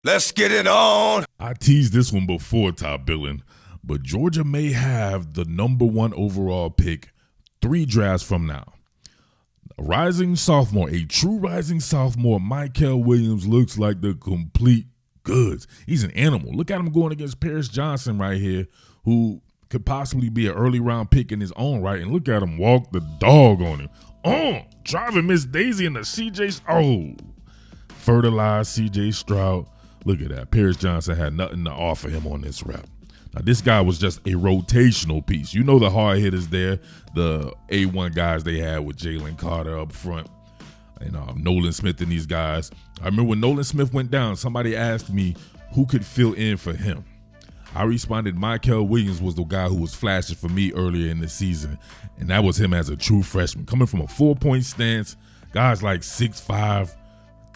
Let's get it on. I teased this one before, Top Billin, but Georgia may have the number 1 overall pick 3 drafts from now. A rising sophomore, a true rising sophomore, Mykel Williams looks like the complete goods. He's an animal. Look at him going against Paris Johnson right here, who could possibly be an early round pick in his own right. And look at him walk the dog on him. Driving Miss Daisy in the CJ. Fertilized CJ Stroud. Look at that. Paris Johnson had nothing to offer him on this rep. Now, this guy was just a rotational piece. You know the hard hitters there, the A1 guys they had with Jalen Carter up front, and Nolan Smith and these guys. I remember when Nolan Smith went down, somebody asked me who could fill in for him. I responded, Mykel Williams was the guy who was flashing for me earlier in the season, and that was him as a true freshman. Coming from a 4-point stance, guys like 6'5",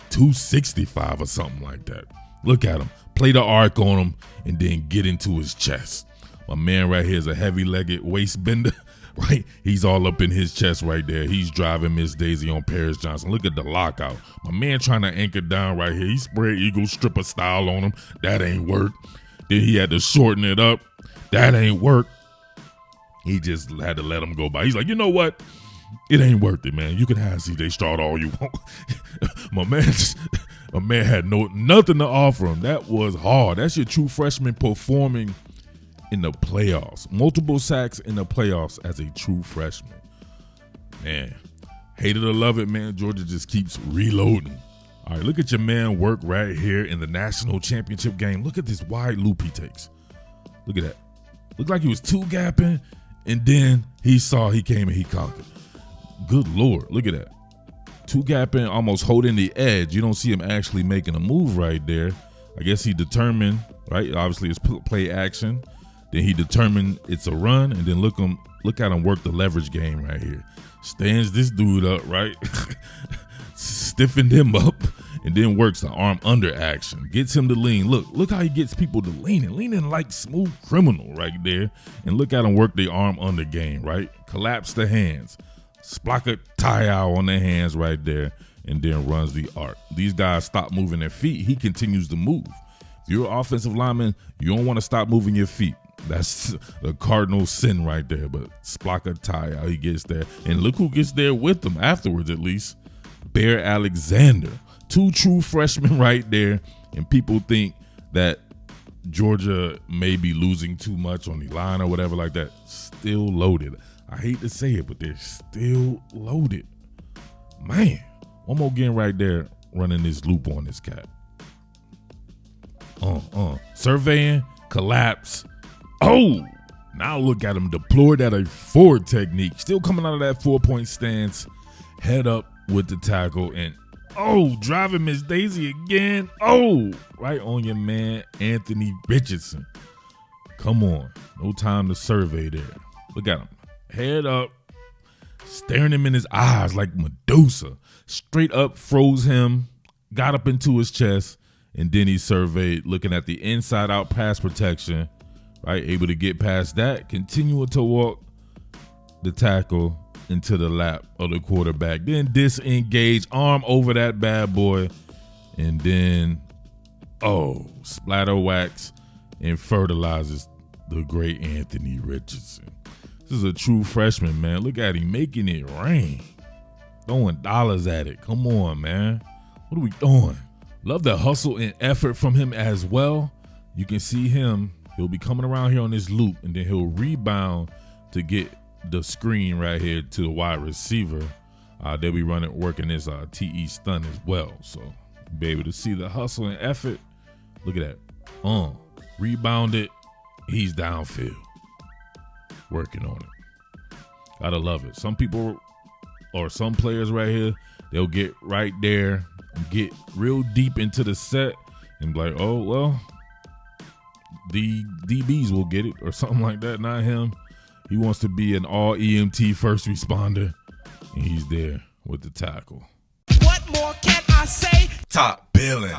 265 or something like that. Look at him. Play the arc on him and then get into his chest. My man right here is a heavy-legged waist bender, right? He's all up in his chest right there. He's driving Miss Daisy on Paris Johnson. Look at the lockout. My man trying to anchor down right here. He spread eagle stripper style on him. That ain't work. Then he had to shorten it up. That ain't work. He just had to let him go by. He's like, you know what? It ain't worth it, man. You can have CJ Stroud all you want. My man had nothing to offer him. That was hard. That's your true freshman performing in the playoffs. Multiple sacks in the playoffs as a true freshman. Man, hate it or love it, man. Georgia just keeps reloading. All right, look at your man work right here in the national championship game. Look at this wide loop he takes. Look at that. Looked like he was two-gapping, and then he came and he conquered. Good Lord, look at that. Two-gapping, almost holding the edge. You don't see him actually making a move right there. I guess he determined, right? Obviously, it's play action. Then he determined it's a run, and then look at him work the leverage game right here. Stands this dude up, right? Stiffened him up, and then works the arm under action. Gets him to lean. Look how he gets people to leaning like smooth criminal right there. And look at him work the arm under game, right? Collapse the hands. Splaka tie-out on their hands right there, and then runs the arc. These guys stop moving their feet. He continues to move. If you're an offensive lineman, you don't want to stop moving your feet. That's the cardinal sin right there. But Splaka tie-out, he gets there. And look who gets there with him afterwards, at least. Bear Alexander. 2 true freshmen right there. And people think that Georgia may be losing too much on the line or whatever like that. Still loaded. I hate to say it, but they're still loaded. Man, one more game right there running this loop on this cat. Surveying, collapse. Now look at him deployed at a forward technique. Still coming out of that 4-point stance. Head up with the tackle and driving Miss Daisy again. Right on your man, Anthony Richardson. Come on. No time to survey there. Look at him. Head up, staring him in his eyes like Medusa. Straight up froze him, got up into his chest, and then he surveyed, looking at the inside-out pass protection, right? Able to get past that, continue to walk the tackle into the lap of the quarterback. Then disengage, arm over that bad boy, and then, splatter wax and fertilizes the great Anthony Richardson. This is a true freshman, man. Look at him making it rain. Throwing dollars at it. Come on, man. What are we doing? Love the hustle and effort from him as well. You can see him. He'll be coming around here on this loop, and then he'll rebound to get the screen right here to the wide receiver. They'll be working this TE stun as well. So be able to see the hustle and effort. Look at that. Rebounded. He's downfield. Working on it. Gotta love it. Some people or some players right here, they'll get right there, get real deep into the set and be like, the DBs will get it or something like that. Not him. He wants to be an all EMT first responder, and he's there with the tackle. What more can I say? Top Billin.